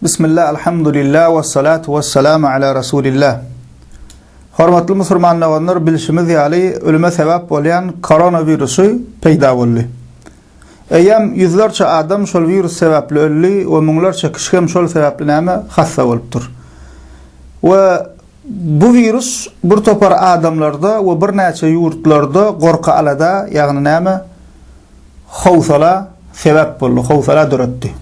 Bismillah, alhamdulillah, ve salatu ve selamu ala Resulillah. Hormatly musulmanlar, bilişimiz ýaly ölüme sebäp bolýan koronawirusu peýda boldy. Eýem yüzlerçe adam şol virus sebäpli öldi we muňlarça kişi hem şol sebäpli näme hassa bolupdyr. We bu virus bir topar adamlarda we bir näçe ýurtlarda gorka alada, ýagny näme howsala sebäp boldy, howsala döretdi.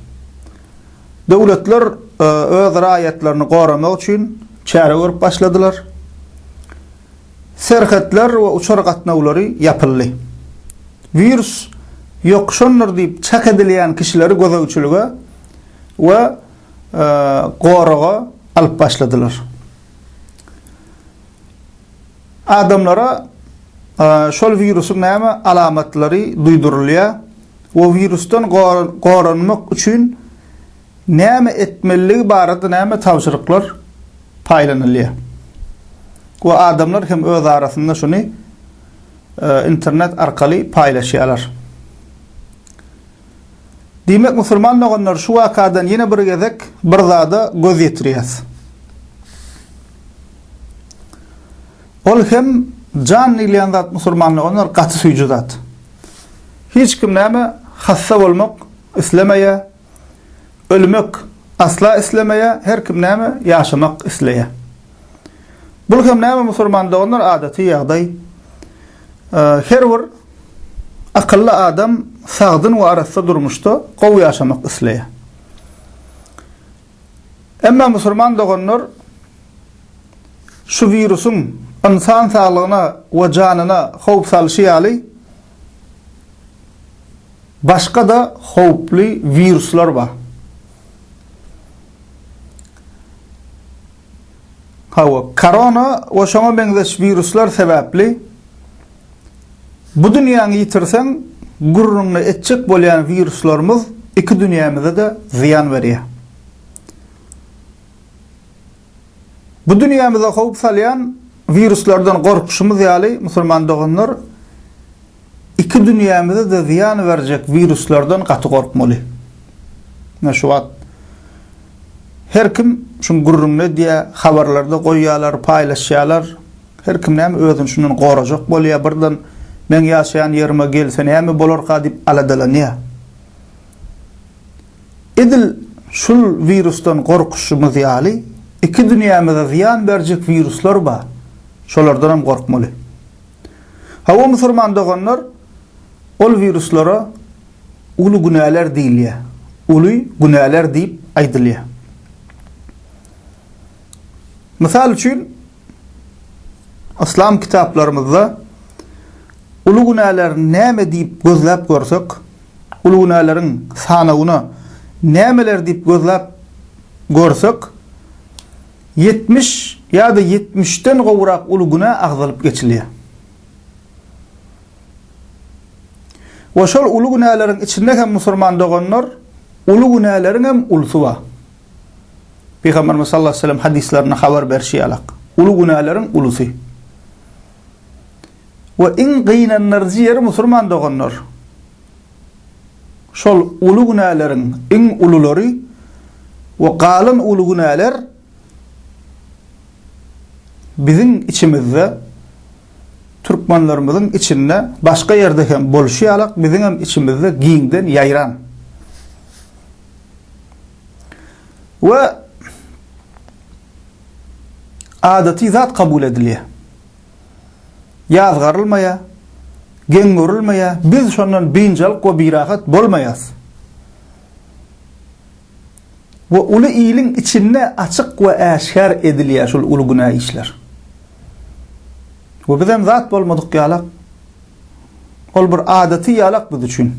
Döwletler öz raýatlaryny goramak üçin çäre görüp başladylar. Serhetler we uçar gatnawlary ýapyldy. Virus ýokşandyr diýip çak edilýän kişileri gözegçiligi we goraga alyp başladylar. Adamlara şol virusyň näme alamatlary duýdurulýar we virusdan goranmak üçin näme etmeligi barada näme tawşyryklar paýlanylýar. Bu adamlar hem öz arasynda şunu internet arkaly paýlaşýarlar. Diýmek musulmanlar şu wakadan ýene bir gezek bir zada göz ýetirýär. Ol hem can ilýän zat musulmanlar gaty suýjy zat. Hiç kim näme hassa bolmak islemeýär. Ölmek asla islemeýär, her kim näme ýaşamak isleýär. Bu hem näme musulmanlar adaty ýagdaý. Her bir akıllı adam sağdyn we arasynda durmuşda gowy ýaşamak isleýär. Emma musulmanlar şu virusyň insan saglygyna we janyna howp salyşy ýaly başga da howply viruslar bar. Korona we şoňa benzeş viruslar sebäpli bu dünýäni ýitirseň gurrunly etjek bolýan viruslarymyz iki dünýämize de ziýan berýär. Bu dünýämize howp salýan viruslardan gorkuşymyz ýaly musulmanlar iki dünýämize de ziýan berjek viruslardan gaty gorkmaly. Şu wagt her kim şun gurrunly diýe habarlarda goýýarlar, paýlaşýarlar. Her kim näme özüni şundan gorajak bolýar, birden men ýaşaýan ýerime gelse näme bolar ka diýip aladalanýar. Edil şul virusdan gorkuşymyz ýaly iki dünýämize ziýan berjek viruslar bar. Şolardan hem gorkmaly. Hawa musulmanlar ol viruslara uly günäler diýilýär. Uly günäler diýip aýdylýar. Misal üçin İslam kitaplarymyzda uly günäler näme diýip gözläp görsek, uly günälerin sanawyna nämeler diýip gözläp görsek 70 ýa-da 70den gowrak uly günä agzalyp geçilýär. Wa şol uly günäleriň içinde hem musulmanlar uly günäleriň hem ulsy bar. Peygamberimiz sallallahu aleyhi ve sellem hadislerine haber berşýärler. Uly günäleriň ulusy. Ve in gynanlar musulmanlar şol uly günäleriň in ululary we galan uly günäler biziň içimizde türkmenlerimizin içinde başga ýerde hem bolşýarlar, biziň hem içimizde giňden ýaýran. We adaty zat kabul edilýär. Ýazgarylmaýar, geň görülmeýär, biz şondan beýinjalyk we birahat bolmaýas. We uly ýylyň içinde açyk we äşkar edilýär şol uly günä işler. We bizem zat bolmadyk ýalak. Ol bir adaty ýalak biz üçin.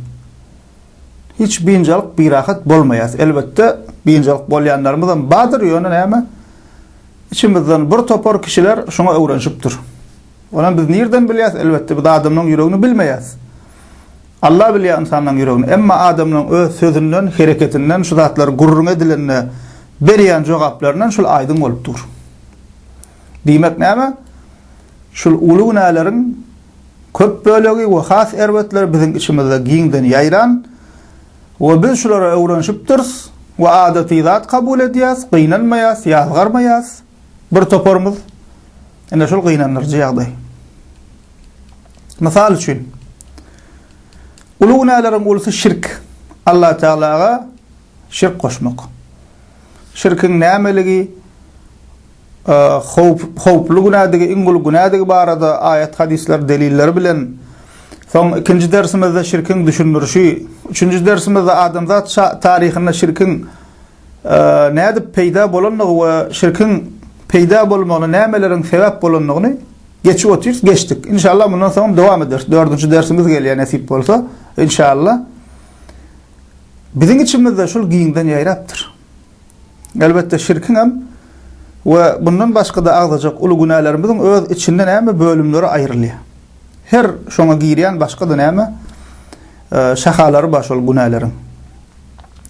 Hiç beýinjalyk birahat bolmaýas. Elbetde beýinjalyk bolýanlarymyzdan badyr ýöne näme? İçimizden bir topar kişiler şuna öwrenşipdir. Onan biz nerden bilýäs? Elbetde bu adamyň ýüregini bilmeýäs. Allah bilýär insanyň ýüregini. Emma adamyň öz sözünden, hereketinden şu zatlar gurrun edilenine berýän jogaplaryndan şol aýdyn bolupdyr. Diýmek näme? Şol uly günäleriň köp bölegi we has erbetler biziň içimizde giňden ýaýran we biz şolara öwrenşipdir. we adeti zat kabul edýäs, gynanmaýas, ýazgarmaýas. Bir toparmyz ene şol gynanyrjy ýagdaý. Mysal üçin ulugynalaryň ulsy şirk. Allah Teala'ga şirk koşmak. Şirkin nämeligi, howply günädigi, iňgul günädigi barada ayet, hadisler, deliller bilen. Soň ikinji dersimizde şirkin düşündürüşi, üçüncü dersimizde adamzat taryhyna şirkin näde peýda bolanlygy we şirkin peýda bolmagyna nämeleriň sebäp bolanlygyny geçip otyrys, geçdik. İnşallah bundan soň dowam ederiz. 4-nji dersimiz gelýär nasip bolsa, inşallah. Biziň içimizde şol giňden ýaýrapdyr. Elbetde şirkin hem we bundan başga da agzajak uly günälerimizin öz içinden näme bölümleri aýrylýar. Her şoňa girýän başga da näme şahalary bar şol günäleriň.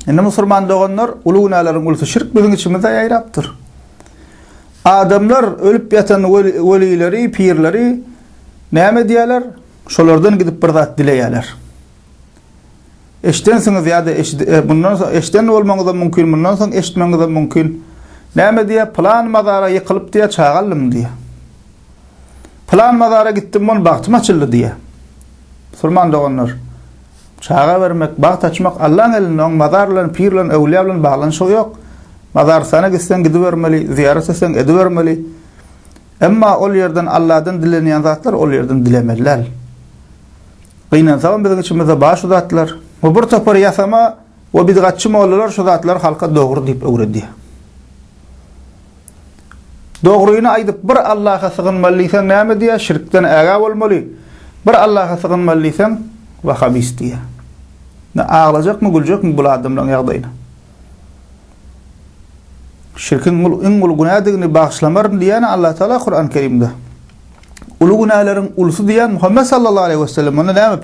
Indi musulman doganlar uly günälerin ulsy şirk biziň içimizde ýaýrapdyr. Adamlar ölüp ýatan welileri, pirleri näme diýerler? Şolardan gidip bir zat dileýärler. Eşdensiňiz ýa-da bundan soň eşden bolmaňyz da mümkin, bundan soň eşitmeňiz da mümkin. Näme diýär? Plan mazara ýykylyp diýär, çağallym diýär. Plan mazara gitdim, mon bagtym açyldy diýär. Musulman doganlar, çağa bermek, bagt açmak Allah'ın elinden, mazarlan, pirlan, awliya bilen baglanşy ýok. Mazar sana gitsen gidivermeli, ziyaret etsen edivermeli. Emma ol yerden Allah'dan dilenýän zatlar ol yerden dilemeliler. Gynansaň biziň içimizde baş zatlar, bu bir topar ýasama we bidgatçy molalar şu zatlar halka dogry diýip öwredi. Dogryny aýdyp bir Allah'a sığınmalysan näme diýär? Şirkden äga bolmaly. Bir Allah'a sığınmalysan wahabis diýär. Ne ağlajakmy, güljekmi bu adamlaryň ýagdaýyna? Şirkin iňgul günädigini bagşlamaryn diýen Allah Taala Kur'an-ı Kerimde. Ulu günälerin ulsy diýen Muhammed sallallahu aleyhi ve sellem ona näme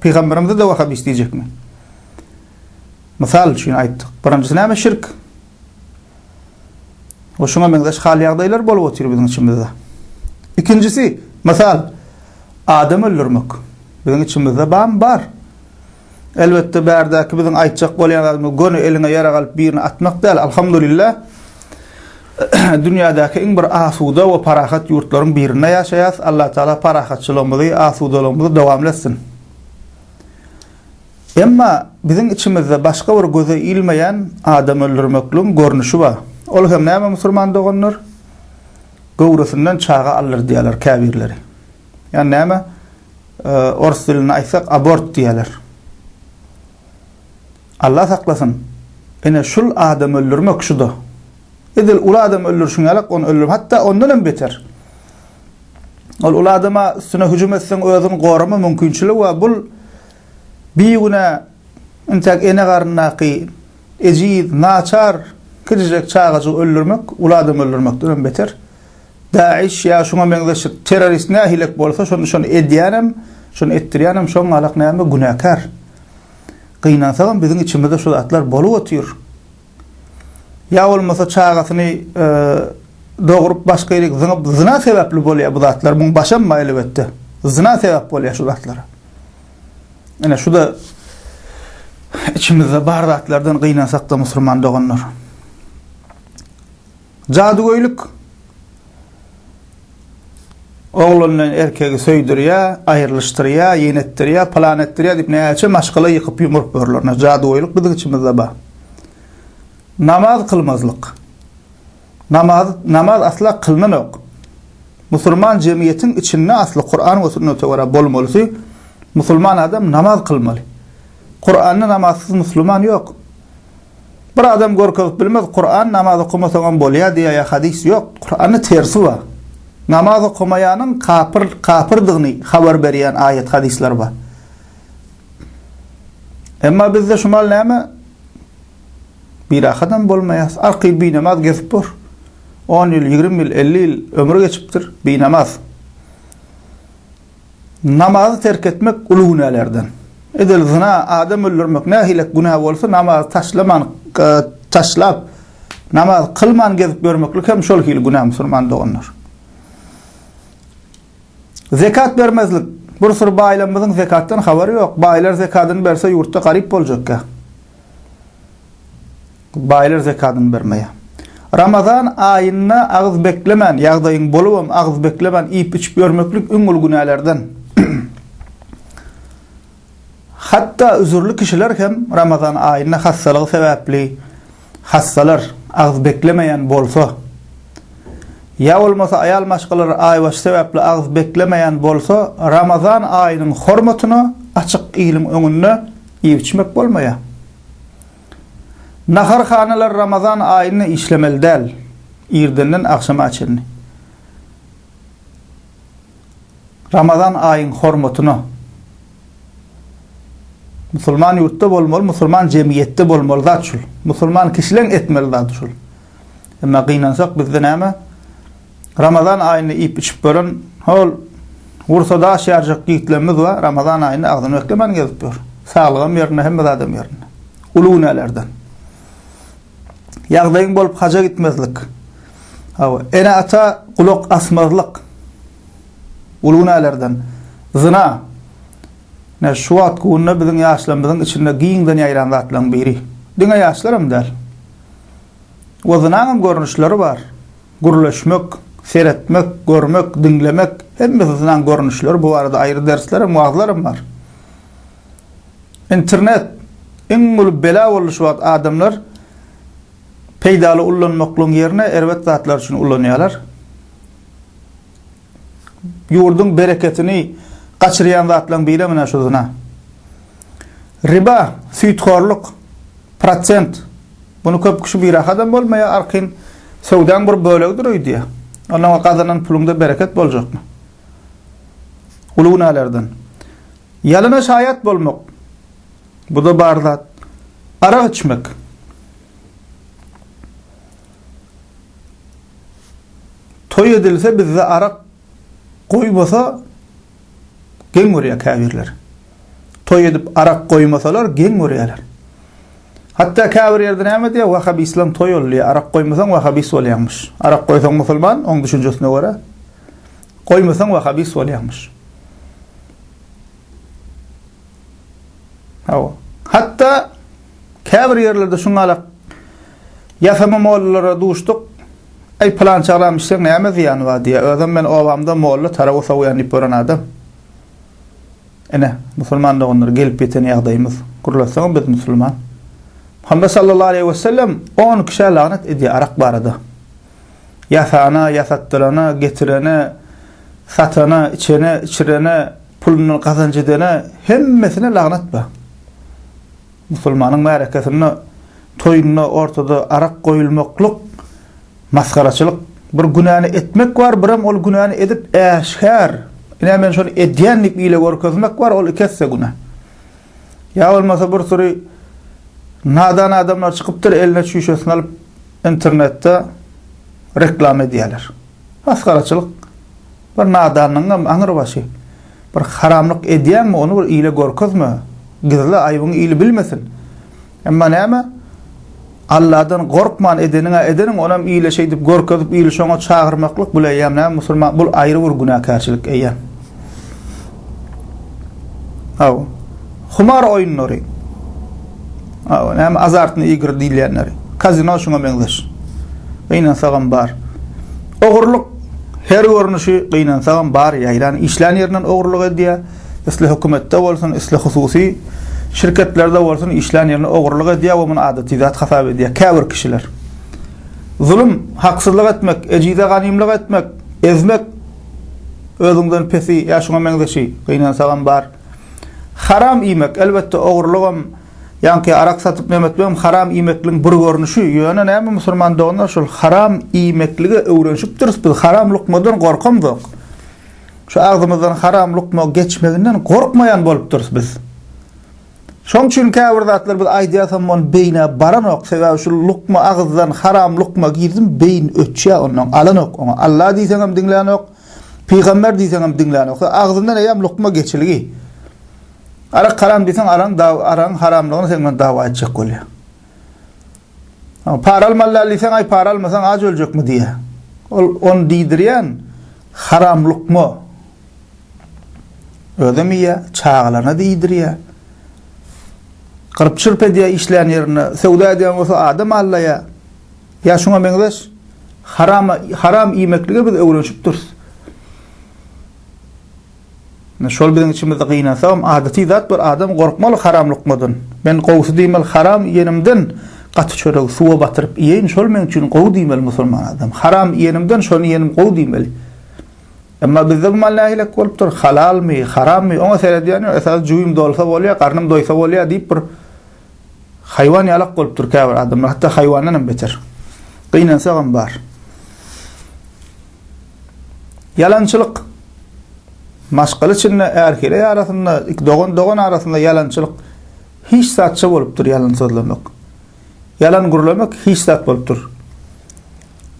peýgamberimize de wahabis diýjekmi? Mysal üçin aýtdyk. Birinjisi näme şirk? O şuna meňzeş hal ýagdaýlar bolup otyr biziň içimizde. İkincisi, mysal adam öldürmek. Biziň içimizde bar. Elbette bärdäki biziň aýtjak bolýan göni eline ýara galyp birini atmak däl. Alhamdulillah. Dünýädäki iň bir asuda we parahat ýurtlaryň birinde ýaşaýas. Allah Taala parahatçylygymyzy, asudalygymyzy dowam etsin. Emma biziň içimizde başga bir göze ilmeýän adam öldürmekliň görnüşi bar. Ol hem näme musulman doganlar? Gowrusynden çağa alır diýerler käbirleri. Ýani näme? Ors dilini aýtsak abort diýerler. Allah saklasın. Ene şul adam öldürmek şuda. Edil ula adam öldürüşün alak onu öldürüm. Hatta ondan hem beter. Ula adama üstüne hücum etsen özün gorama mümkünçülü ve bul biyuna intak ene garnaki eciz, naçar kirecek çağacı öldürmek ula adam öldürmekten hem beter. Daesh ya şuna meňzeşir terörist nähilek bolsa şonu edýänem, şonu etdirýänem, şoň alak näme günäkar. Gynansaň biziň içimizde şu zatlar bolup otýar. Ya bolmasa çağasyny dogrup başga ýere zyňyp zyna sebäpli bolýar bu zatlar. Bu başanma elbetde. Zyna sebäp bolýar şu zatlara. Ene şu da içimizde bar zatlardan gynansak da musulman doganlar. Jadugoýluk oğlanla erkegi söýdirýär, aýrylışdyrýar, ýenetdirýär, plan etdirýär diýip näçe maşgala ýykyp ýumrup berlerler. Jadugoýluk biziň içimizde bar. Namaz kılmazlyk. Namaz asla kılmanok. Musulman jemiyetiň içinde asly Kur'an we sünnete göre bolmaly. Musulman adam namaz kılmaly. Kur'anny namazsyz musulman ýok. Bir adam görkezip bilmez, Kur'an namaz okumasaň bolýar diýär, hadis ýok. Kur'anny tersi bar. Namaz okumayanın kapırdygyny habar berýän ayet hadisler bar. Emma bizde şumal näme? Bir adam bolmaýas, arky bir namaz gezip bor. 10 ýyl, 20 ýyl, 50 ýyl ömrü geçipdir bir namaz. Namazı terk etmek uly günälerden. Edil zina, adam öldürmek nähilek günah bolsa namaz taşlap namaz kılman gezip görmeklik hem şol hil günah musulman doganlar. Zekat bermezlik. Bir sürü baýlamyzyň zekatdan habary ýok. Baýlar zekatyny berse ýurtda garyp boljak. baylar zekatyny bermeýär. Ramazan aýyna agyz beklemen, ýagdaýyň bolubam agyz beklemen iýip içip görmeklik öňül günälerden. Hatta üzürlü kişiler hem Ramazan aýyna hassalygy sebäpli hassalar agyz beklemeýän bolsa, ya olmasa aýal maşgalary aýwaş sebäpli agyz beklemeýän bolsa, Ramazan aýynyň hormatyna açyk ilim öňünde iýip içmek bolmaýar. Naharhanalar Ramazan aýyny işlemeli däl, irdenden akşama açyny. Ramazan aýynyň hormatyna musulman ýurtda bolmaly, musulman jemgyýetde bolmaly zat şol. Musulman kişileň etmeli zat şol. Emma gynansak bizde näme? Ramazan aýyny iýip içip gören hol Ursada şäherjek giýitlerimiz we Ramazan aýyny agdyny beklemen gezip ber. Saglygam ýerine hemme adam ýerine. Ulu nälerden. Ýagdaýyň bolup haja gitmezlik. Hawa ene ata gulak asmazlyk. Ulu nälerden. Zina. Ne şu wagt gününe biziň ýaşlarymyzyň içinde giýiňden ýaýran zatlaryň biri. Diňe ýaşlarym däl. O zinanyň görnüşleri bar. Gurleşmek, seyretmek, görmek, dinlemek, hemmesinden görnüşler. Bu arada ayrı derslerim, muazlarım var. İnternet, en bulup bela ollu şu adamlar peydalı ullanmaklığın yerine ervet zatlar için ullanıyorlar. Yurdun bereketini kaçırıyan zatlan bile mi şuzuna? Riba, süýtgorluk, prosent. Bunu köp kişi bir adam bolmaya arkin sowdan bir bölegdir öýdi. Ondan kazanan pulunda bereket boljakmy? Ulu nälerden. Yalyna şaýat bolmak. Bu da bar zat. Arak içmek. Toy edilse bizde arak koymasa geň görýär käbirler. Toy edip arak koymasalar geň görýärler. Hatta käbir ýerde näme diýär? Wahhabi İslam toy bolýar. Arak koymasaň wahhabis bolýarmyş. Arak koysaň musulman, oň düşünjesine görä. Koymasaň wahhabis bolýarmyş. Hatta käbir ýerlerde şuňalak ýasama mollara duşdyk. Ay plan çağıramışlar näme ziýany bar diýär. Özüm men obamda molla tarawy sowýanyp boran adam. Ene musulman dogunlar gelip ýeten ýagdaýymyz. Gurlasaň biz musulman. Muhammed sallallahu aleyhi ve sellem 10 kişiye lanet ediyor arak barada. Yasana, yasattırana, getirene, satana, içene, içirene, pulunu kazancı edene, hemmesine lanet ba. Musulmanın merekesine, toyununa ortada arak koyulmakluk, maskaraçılık, bir günahını etmek var, biram ol günahını edip eşkar. Yine ben şöyle edyenlik ile görkezmek var, ol ikesse günah. Ya olmasa bir sürü nadan adamlar çıkıptır eline şüşesini alıp internette reklam ediyorlar. Maskaraçılık. Bir nadanlığın anır başı. Bir haramlık ediyen mi onu bir iyile görköz mü? Gizli ayıbını iyili bilmesin. Ama näme? Allah'dan korkman edenin onam iyile şey dip görkezip iyili şoňa çağırmaklyk bu eýem näme musulman bu ayrı bir günahkarçylyk eýem. Haw. Humar oýunlary. Näme azartny igir diýilýänleri. Kazino şoňa meňzeş. Gynansagan bar. Ogurluk her görnüşi gynansagan bar ýaýran işlän ýerinden ogurluk edýär. Islah hökümetde bolsun, islah hususy şirketlerde bolsun işlän ýerine ogurluk edýär we muny adaty zat hasap edýär. Käbir kişiler. Zulüm, haksızlyk etmek, ejide ganymlyk etmek, ezmek özüňden pesi ýaşaňa meňzeşi gynansagan bar. Haram iýmek elbetde ogurlugam ýa-ni arak satyp nämetmem haram iýmekliň bir görnüşi. Ýöne näme musulman dogunlar şol haram iýmeklige öwrenşip durýar. Biz haram lukmadan gorkam ýok. Şu agzymyzdan haram lukma geçmeginden gorkmaýan bolup durýar biz. Şoň üçin käbir zatlar biz aýdýarsam mon beýne baranok sebäbi şu lukma agzdan haram lukma girdim beýin ötçä ondan alanok. Ona Allah diýseň hem dinlänok, peýgamber diýseň hem dinlänok. Agzyndan eýem lukma geçiligi. Arak haram diýsen aran haramlygyny senden dawa etjek bolýar. Paral mallal diýsen ay paralmasaň az öljekmi diýär. On diýdirýän haram lukma. Ödemiýär, çağlarına diýdirýär. Qırıp çırp ediye işleyen yerine sevda ediyen olsa adam Allah'a ya şuna benzeş haram yemeklige biz öğrenşip duruz. Şol bilen içimizde gıynasam adeti zat bir adam korkmalı haram lukmadan. Ben qowsu diýmel haram yenimden gaty çörek suwa batyryp ýeýin şol men üçin qow diýmel musulman adam. Haram yenimden şonu yenim qow diýmeli. Emma bizde malahile bolup dur halal mi haram mi ona seredýän esas juýum dolsa bolýar, garnym doýsa bolýar diýip bir haywan ýalak bolup dur käbir adam. Hatta haywandan beter. Gıynansagam bar. Yalançylyk maşgaly içinde erkele arasında dogan arasında yalançylyk hiç satça bolup dur yalan sözlemek. Yalan gurlamak hiç sat bolup dur.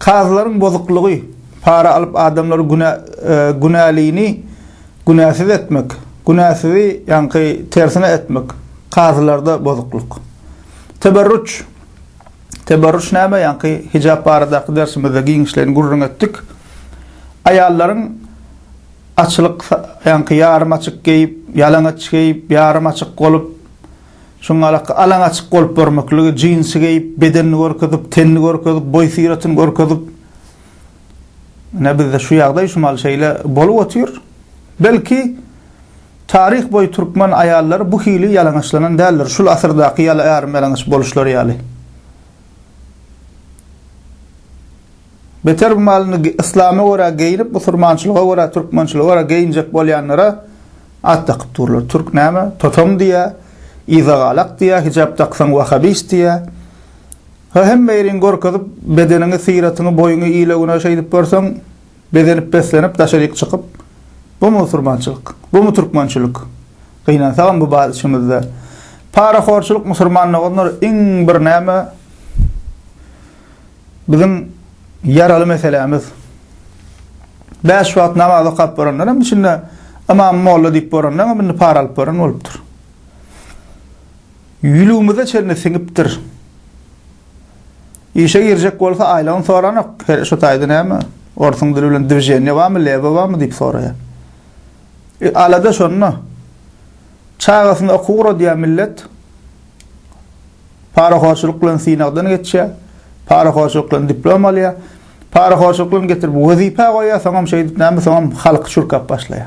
Kazlaryň bozuklugy, para alıp adamlary günäliğini günäsiz etmek, günäsizi ýa-ni tersine etmek. Kazlarda bozukluk. Teberruç näme ýa-ni hijab barada dersimizde giňişlerini gurrun etdik. Aýallaryň açylyk ýa-ni ýarym açyk geyip, ýalaň açyk geyip, ýarym açyk bolup, şoňa alaň açyk bolup görmekligi, jinsi geyip, bedenini görkezip, tenini görkezip, boý syratyny görkezip, bizde şu ýagdaý şumal şeýle bolup otýar. Belki tarih boýy türkmen aýallary bu hili ýalaňaçlanan däldir. Şul asyrdaky ýarym ýalaňaç boluşlary ýaly. Beter bu malyny islama göre geyinip, musulmançylyga göre, türkmençilige göre geyinjek bolýanlara at takyp durlar. Türk näme? Totom diýe, izagalak diýe, hijab taksaň wahabis diýe. Hemme ýerin gorkadyp, bedenini, syratyny, boýuny iýlegine şeýdip berseň, bedenip beslenip, daşaryk çykyp, bu musulmançylyk, bu mu türkmençilik? Gynansaň bu başymyzda. Paraxorçylyk musulmanlygynyň iň bir näme bizim yaralı meselemiz. 5 wagt namaz okap boranlar içinde imam molla diýip boranlar bunu para alyp boran bolupdyr. Ýülümize çelne siňipdir. İşe girjek bolsa aýlagyň soranyp, şu taýda näme? Ortaňda bilen diwjeniýa barmy, lebe barmy diýip soraýar. Alada şonu çağasyny okuwra diýen millet paraxorçylyk bilen synagdan geçýär. Paraxorçylyk bilen diploma alýar. Paraxorçylyk bilen getirip wazipa goýýar, soňam şeýdip näme soňam halk şurkap başlaýar.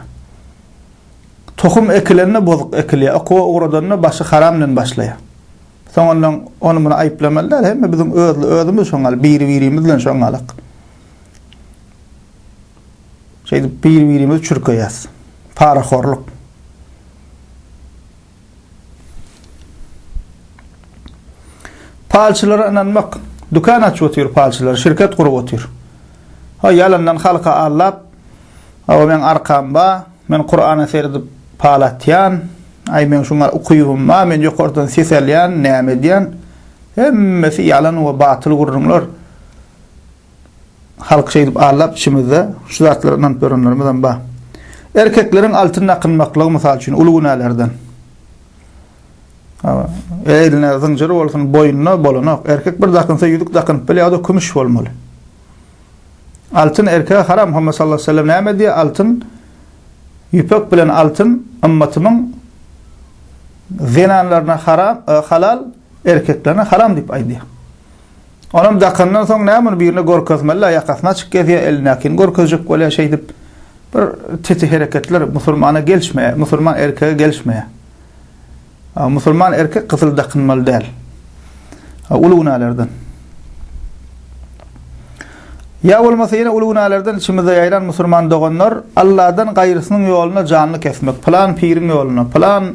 Tohum ekilenine bozuk ekilýär, okuwa ugradanna başy haram bilen başlaýar. Soňandan onu bunu aýplamallar, hemme bizim özümüz şoňal bir-birimiz bilen şoňalyk. Şeýdip bir-birimiz çürköýäs. Paraxorlyk. Palçylara inanmak, dukan açyp otyr palçylar, şirket gurup otyr. Ha yalandan halka allap, awa men arkamba, men Qur'ana serdip palatýan, ay men şuňa okuýum, men ýokardan seselýän, näme diýen, hemmesi yalan we batyl gurrunlar. Halk şeýdip allap işimizde şu zatlardan görenlerimizden ba. Erkekleriň altyna aqynmaklygy mysal üçin uly günälerden. Eline zıncır bolsun, boynuna bolunak. Erkek bir dakınsa yüzük dakınıp bile o da kümüş olmalı. Altın erkeğe haram. Muhammed sallallahu aleyhi ve sellem näme diye altın yüpek bilen altın ümmetimiň zinanlarına haram, halal, erkeklerine haram dip aýdy. Onam dakyndan soň näme birine gorkezmeli, ýakasyna çykyp elnakin gorkezjek bolýar şeýdip bir teti hareketler musulmana gelişmeýär, musulman erkeğe gelişmeýär. Musulman erkek kızıl dakınmalı değil. Uluğunalardan. Ya olmasa yine uluğunalardan içimizde yayılan musulman doğanlar Allah'dan gayrısının yoluna canını kesmek. Plan pirin yoluna, plan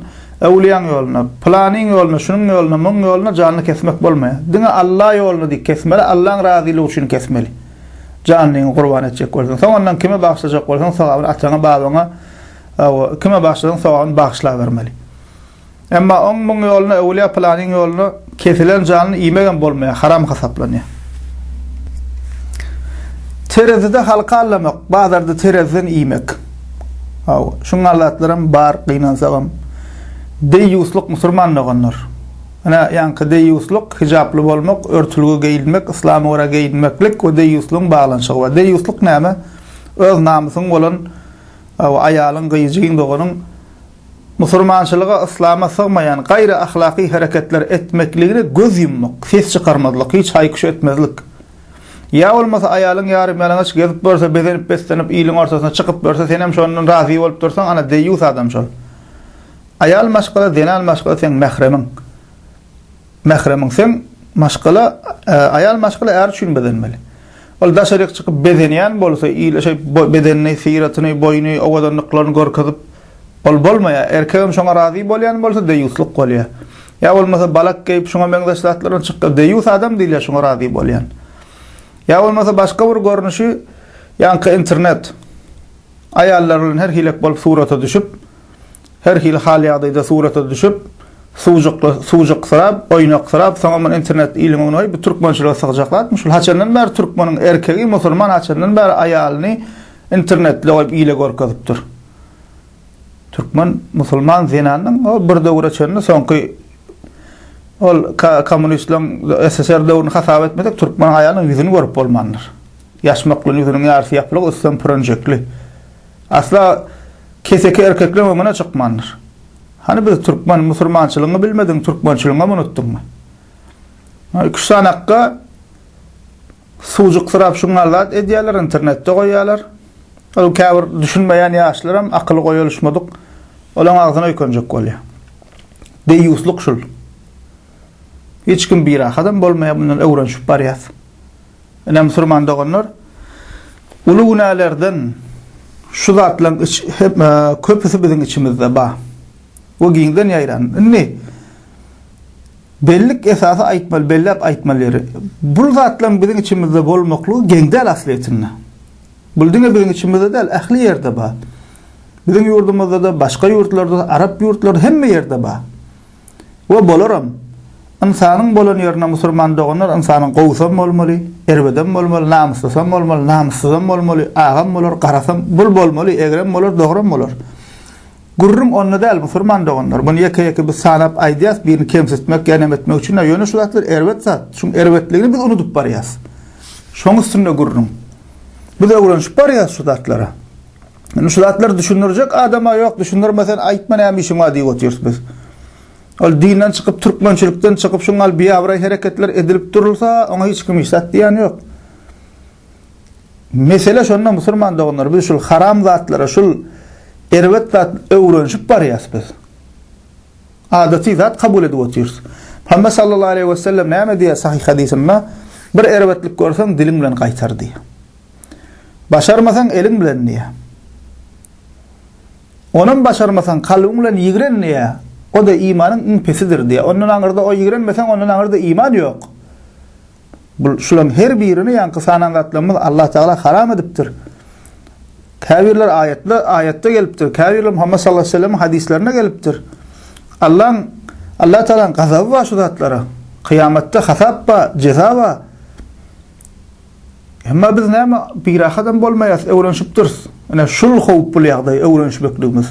evliyan yoluna, planın yoluna, şunun yoluna, bunun yoluna canını kesmek bolmaya. Dine Allah yoluna dik kesmeli, Allah'ın razılığı için kesmeli. Canını kurban edecek olsan. Sonundan kime bağışlayacak olsan, sağabını atana babana, kime bağışlayacak sağabını bağışla vermeli. Emma onun yoluna, evliya planın yoluna kesilen canını iýmegen bolmaya, haram hasaplanýar. Terezide halka allamak, bazarda terezden iýmek. Şuň alatlarym bar, gynansaňam. Deýusluk musulmanlygynyr. Ana ýa-ni deýusluk hijaply bolmak, örtülüge geyilmek, islama göre geyinmeklik we deýuslugyň baglanşygy bar. Deýusluk näme? Öz namysyň bolan aýalyň gyýjygyň doganyň musulmançylyga, islama sığmayan gaýry ahlaki hareketler etmekligini göz yummak, ses çıkarmazlyk, hiç haýkyş etmezlik. Ya olmasa ayalyň ýarym ýalaňaç gezip bolsa, bezenip beslenip ýylyň ortasyna çykyp bolsa, sen hem şondan razy bolup dursaň, ana deýus adam şol. Ayal maşgala, denal maşgala sen mehremin. Mehremin sen maşgala, ayal maşgala er üçin bedenmeli. Ol daşaryk çykyp bezenýän bolsa, ýyly şey bedenini, siratyny, boyuny, owadanlyklaryny görkezip ol bolmaýa, erkegim şoňa razy bolýan bolsa deýuslyk bolýar. Ya bolmasa balak geýip şoňa meňdeşlaryny çykyp deýus adam diýilýär şoňa razy bolýan. Ya bolmasa başga bir görnüşi, ýa-ni internet ayallar bilen her hilek bolup surata düşüp, her hil halyadyda surata düşüp, sujuk sırap, oynak sırap, soňra internet ilmi onuy, bu türkmençilige sygjaklatmy. Şol haçandan bäri türkmeniň erkegi, musulman haçandan bäri ayalyny internetle goýup ile görkezipdir. Türkmen musulman zenanyň o bir döwre çenni soňky ol komünistliň SSR döwrüni hasap etmesek türkmen ayalynyň ýüzüni görüp bolmandyr. Ýaşmaklyň ýüzüniň ýarysy ýapylyk üstten projekli. Asla keseki erkekler ömüne çykmandyr. Hani biz türkmen musulmançylygyny bilmediň, türkmençiligiňi unutdukmy? Küçsanakka sujuk sırap şunlarla edýärler, internetde goýýarlar. Ol käbir düşünmeýän ýaşlaram akyly goýuluşmadyk. Olaň agzyna öýkenjek bolýar. Deýuslyk şul. Hiç kim bir adam bolmaýan bundan öwrenşip barýar. Ene musulman doganlar ulu günalardan şu zatlaryň köpüsi biziň içimizde bar. O giňden ýaýran. Ne? Bellik esasy aýtmal, bellep aýtmalary. Bu zatlaryň biziň içimizde bolmaklygy geňdel asletinde. Bu diňe biziň içimizde däl, ähli ýerde bar. Biziň ýurdumyzda da, başga ýurtlarda, Arap ýurtlarında hemme ýerde bar. O bolaram. İnsanyň bolan ýerine musulman doganlar insanyň gowsam bolmaly, erbeden bolmaly, namysysam bolmaly, namysyzam bolmaly, agam bolar, garasam bul bolmaly, egrem bolar, dogram bolar. Gurrum onna däl musulman doganlar. Bunu ýeke-ýeke biz sanap aýdýas, birini kemsitmek, ýanem etmek üçin ýöne şu zatlar erbet zat. Şu erbetligini biz unutup barýas. Şoň üstünde gurrum. Biz öwrenşip barýas şu zatlara. Şu zatlar düşünürjek adama ýok, düşünürmesen aýtma näme işiň var diýip oturýarys biz. Ol dinden çykyp türkmençilikden çykyp şoňal biýabry hereketler edilip durulsa, oňa hiç kim işat diýen ýok. Mesele şonda musulman doganlar biz şol haram zatlara, şol erbet zat öwrenşip barýas biz. Adaty zat kabul edip oturýarys. Muhammed sallallahu aleyhi ve sellem näme diýär sahih hadisinde? Bir erbetlik görseň diliň bilen gaýtar diýär. Başarmasaň eliň bilen diýär. Onuň başarmasaň kalbyň bilen ýigren diýär. O da imanın pesidir diye. Onun aňyrda o ýigrenmesen onun aňyrda iman ýok. Bu şulam her birini ýa-ni sanan zatlarymyz Allah Taala haram edipdir. Kafirler ayetde gelipdir. Kafirler Muhammed sallallahu aleyhi ve sellem hadislerine gelipdir. Allah Taala gazaby var şu zatlara. Kıyamatda hasap ba, ceza ba. Emma biz näme bir adam bolmaýas, öwrenşip durys. Ana şul howply ýagdaý öwrenşiplikimiz.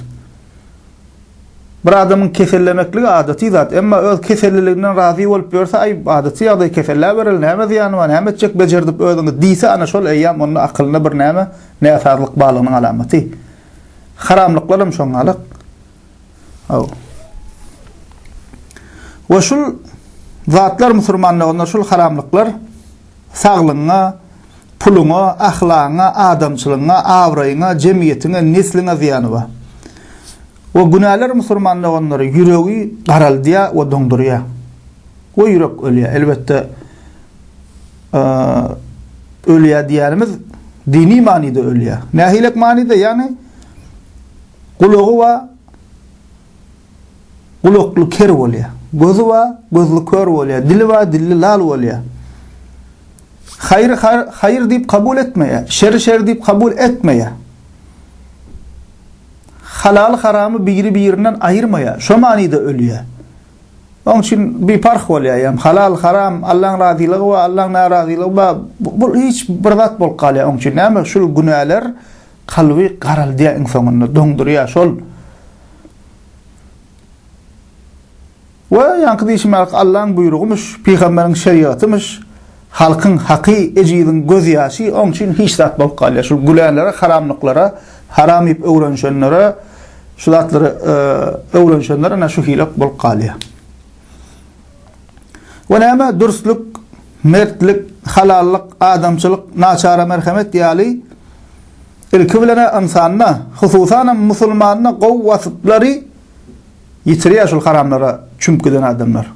Bir adamın kesellemekligi adaty zat. Emma öz keselliliginden razy bolup ýörse, ay adaty ýagdaý keselle beril, näme ziýany bar, näme çek bejerdip özüňi diýse, ana şol eýýam onuň akylyna bir näme näsarlyk baglygynyň alamaty. Haramlyklarym şoňalyk. Aw. Wa şol zatlar musulmanlygyna şol haramlyklar saglygyňa, puluňa, ahlagyňa, adamçylygyňa, awraýyňa, jemgyýetiňe, nesliňe ziýany bar. O günahlar musulmanlar onları yüreği qaraldıya ve dondurya. O yürek ölüye. Elbette ölüye diýerimiz dini manida ölüye. Nahilek manida yani kuluğu va kuluklu ker bolýa. Gözü va gözlü kör bolýa. Dili va dilli lal bolýa. Hayır diýip kabul etmeýär. Şer diýip kabul etmeýär. Halal haramı biri-birinden aýyrmaýar. Şo manida ölüýär. Oň üçin bir fark bolýar. Yani halal haram Allah'ın razylygy we Allah'ın narazylygy bu hiç bir zat bolup galýar. Oň üçin näme şol günahlar kalby garaldyýar insanyny dondurýar şol. We ýa-ni diýişmek Allah'ın buyrugymyş, peýgamberiň şeriatymyş, halkyň haky ejidin göz ýaşy oň üçin hiç zat bolup galýar. Şol günahlara, haramlyklara, haram ip öwrenşenlere şu zatları öwrenşenler ana şu hilak bolup galýar. Ve näme dürüstlük, mertlik, halallyk, adamçylyk, naçara merhamet diýäli ilki bilen insanyna, hususan musulmanyna gowwatlary ýitirýär şol haramlara çümküden adamlar.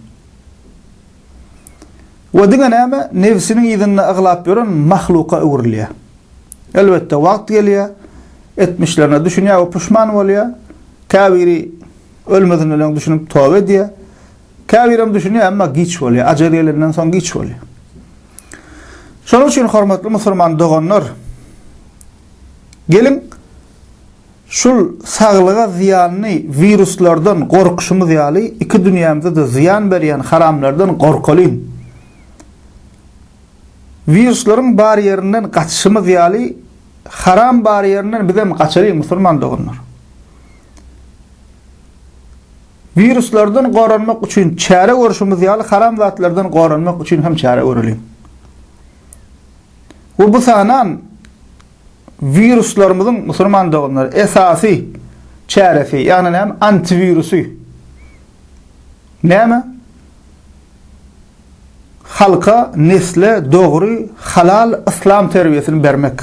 Ve diňe näme nefsiniň ýygyny aglap beren mahluka öwrilýär. Elbette wagt gelýär, etmişlerine düşünýär we puşman bolýar. Kabiri ölmeden ölen düşünüp tövbe edýär. Kabirim düşünýär amma giç bolýar, ajarylerinden soň giç bolýar. Şonuň üçin hormatly musulman doganlar, gelin şul saglyga ziýanly viruslardan gorkuşymyz ýaly iki dünýämizde de ziýan berýän haramlardan gorkalym. Virusların bariyerinden kaçışımız ýaly haram bariyerinden bizem kaçaryň musulman doganlar. Viruslardan goranmak üçin çäre görüşimiz ýaly haram zatlardan goranmak üçin hem çäre görülim. Bu sanan viruslarymyzyň musulman doganlar esasy çäresi, ýani näme antivirusy. Näme? Halka nesle dogry halal islam terbiyesini bermek.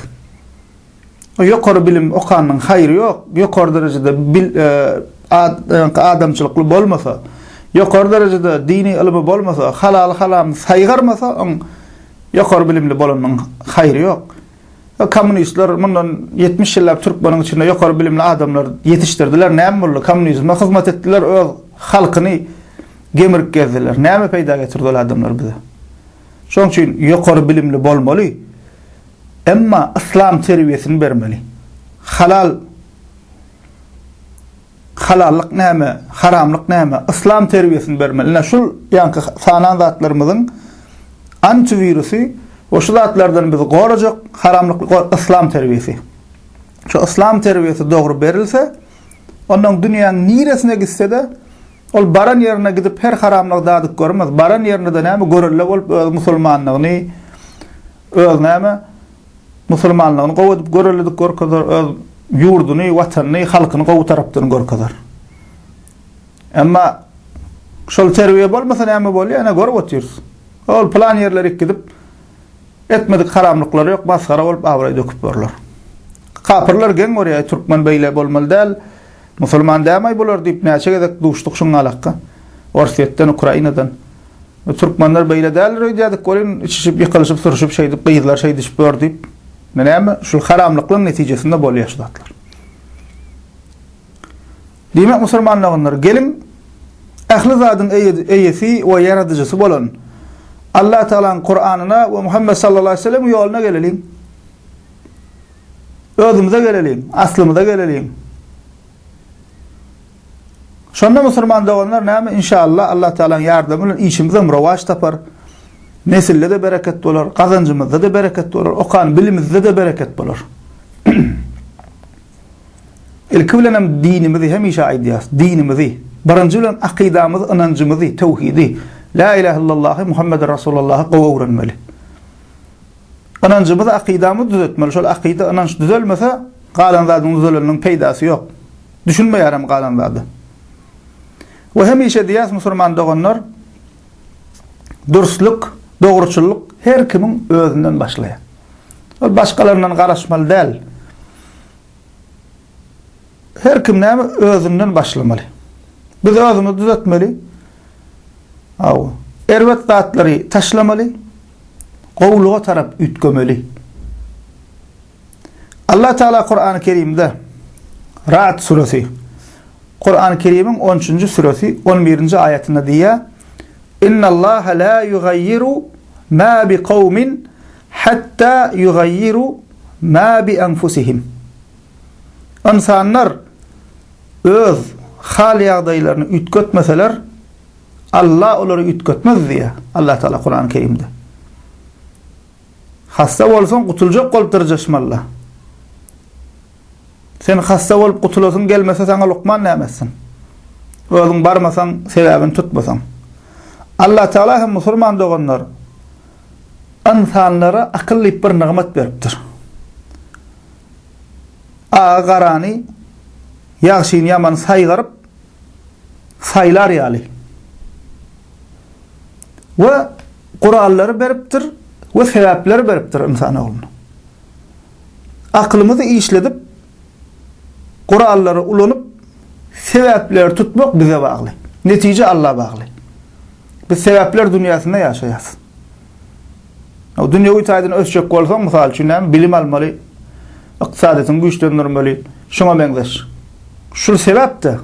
Ýokary bilim okanyň haýry ýok. Ýokary derejede adamçylykly bolmasa, ýokary derejede dini ilmi bolmasa, halal haram saýgarmasa, ýokary bilimli bolanyň haýry ýok. Komünistler mundan 70 ýyllap Türkmeniň içinde ýokary bilimli adamlar ýetişdirdiler. Näme boldy? Komünizme hyzmat etdiler, öz halkyny gemirip gezdiler. Näme peýda getirdiler adamlar bize? Şoň üçin ýokary bilimli bolmaly, emma islam terbiyesini bermeli. Halallyk näme, haramlyk näme, islam terbiyesini bermeli. Şul ýanky sanan zatlarymyzyň antivirusy, o şu zatlardan bizi gorajak haramlyk islam terbiyesi. Şu islam terbiyesi dogry berilse, ondan dünýäniň niresine gitse-de ol baran yerine gidip her haramlyk dadyk görmez. Baran yerine de näme görelle bolup öz musulmanlygyny, öz näme musulmanlygyny gowadyp görellik görkezler, öz ýurduny, watanyny, halkyny gowy tarapdan görkezler. Emma şol terbiýe bolmasa näme bolýar? Ana görüp oturýar. Ol plan yerlere gidip etmedik haramlyklary ýok, masgara bolup awray döküp berler. Kapyrlar geň görýär, Türkmen beýle bolmaly däl. Musulman dämey bolar diýip näçe gezek duşdyk şoň alakka. Orsiýetden, Ukrainadan. Türkmenler beýle däl diýdik, görün içişip ýykylyşyp suruşup şeýdip gyýylar şeýdip bör diýip. Näme şu haramlyklaryň netijesinde bolýar şu zatlar. Diýmek musulmanlar gelin ähli zadyň eýesi we ýaradyjysy bolan Allah Taala'nın Kur'an'ına ve Muhammed sallallahu aleyhi ve sellem yoluna gelelim. Özümüze gelelim, aslımıza gelelim. Şonda musulman doganlar näme inşallah Allah Taala'nın ýardamy bilen işimize murawaç tapar. Nesille de bereket bolar, kazancymyzda da bereket bolar, okan bilimizde de bereket bolar. Ilki bilen hem dinimizi hemişe aýdýas, dinimizi, birinji bilen akidamyzy, inancymyzy, tawhidi, la ilahe illallah Muhammed Rasulullah gowy öwrenmeli. Inancymyzy, akidamyzy düzeltmeli. Şol akida, inanç düzelmese, galan zadyň düzeleniň peýdasy ýok. Düşünmeýärim galan zady. We hemişe diýäs musulman doganlar, dürüstlük, dogruçylyk her kimiň özünden başlaýar. Ol başgalaryndan garaşmaly däl. Her kim näme özünden başlamaly. Biz özümizi düzeltmeli. Erwet zatlary taşlamaly. Gowluga tarap ütgemeli. Allah Taala Kur'an-ı Kerim'de Ra'd suresi, Kur'an-ı Kerim'in 13. suresi 11. ayetinde diýär: "İnnallaha la yugayyiru ma bi kavmin hatta yugayyiru ma bi anfusihim." İnsanlar öz hal ýagdaýlaryny ütgetmeseler, Allah olary ütgetmez diýär Allah Taala Kur'an-ı Kerim'de. Hasta bolsaň gutulajak bolup dyrjaşmaly. Sen hasta bolup gutulasın gelmese saňa lukman nämesin? Özüň barmasaň, sebäbini tutmasaň. Allah Taala hem musulman doganlar insanlara akylly bir nimet beripdir. Agarany Ýagşyny ýaman saýgaryp saýlar ýaly. Ve Kur'anları beripdir ve sebepleri beripdir insan oğluna. Aklımızı işledip Kur'anları ulanıp sebepleri tutmak bize bağlı. Netice Allah'a bağlı. Biz sebepler dünyasında yaşayasın. O dünyawi taýdan ösjek bolsaň, mysal üçin bilim almaly, ykdysadyny güýçlendirmeli, şoňa beňzeş. Şu sebepde.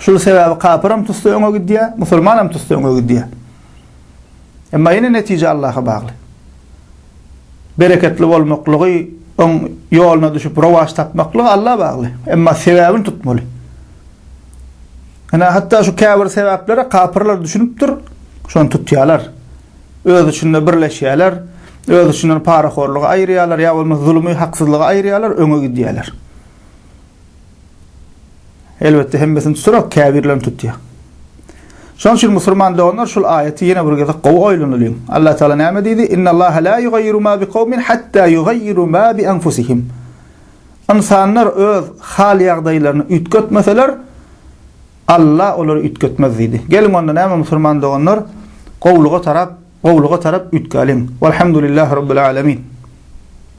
Şu sebebi kapıram tutsa öňe gidýär, musulmanam tutsa öňe gidýär. Emma ýene netice Allah'a bağlı. Bereketli bolmaklygy, on ýoluna düşüp rowaş tapmaklygy Allah'a bağlı. Emma sebebini tutmaly. Ana hatta şu käbir sebeplere kapırlar düşünüpdir, şonu tutýarlar. Öz üçinde birleşýärler, öz üçinden paraxorlugy aýrýarlar, ýa bolmasa zulmy, haksızlygy aýrýarlar, öňe gidýärler. Elbette hemmesini tuturak käbirlerini tutýar. Şoň üçin musulmanlar onlar şol aýaty ýene bir gede gowy oýlanylýar. Allah Taala näme diýdi? Innallaha la yugayyiru ma biqawmin hatta yugayyiru ma bi anfusihim. İnsanlar öz hal ýagdaýlaryny ütgetmeseler, Allah olary ütgetmez diýdi. Gelin onda näme musulmanlar onlar gowluga tarap ütgäliň. Walhamdulillahi rabbil alamin.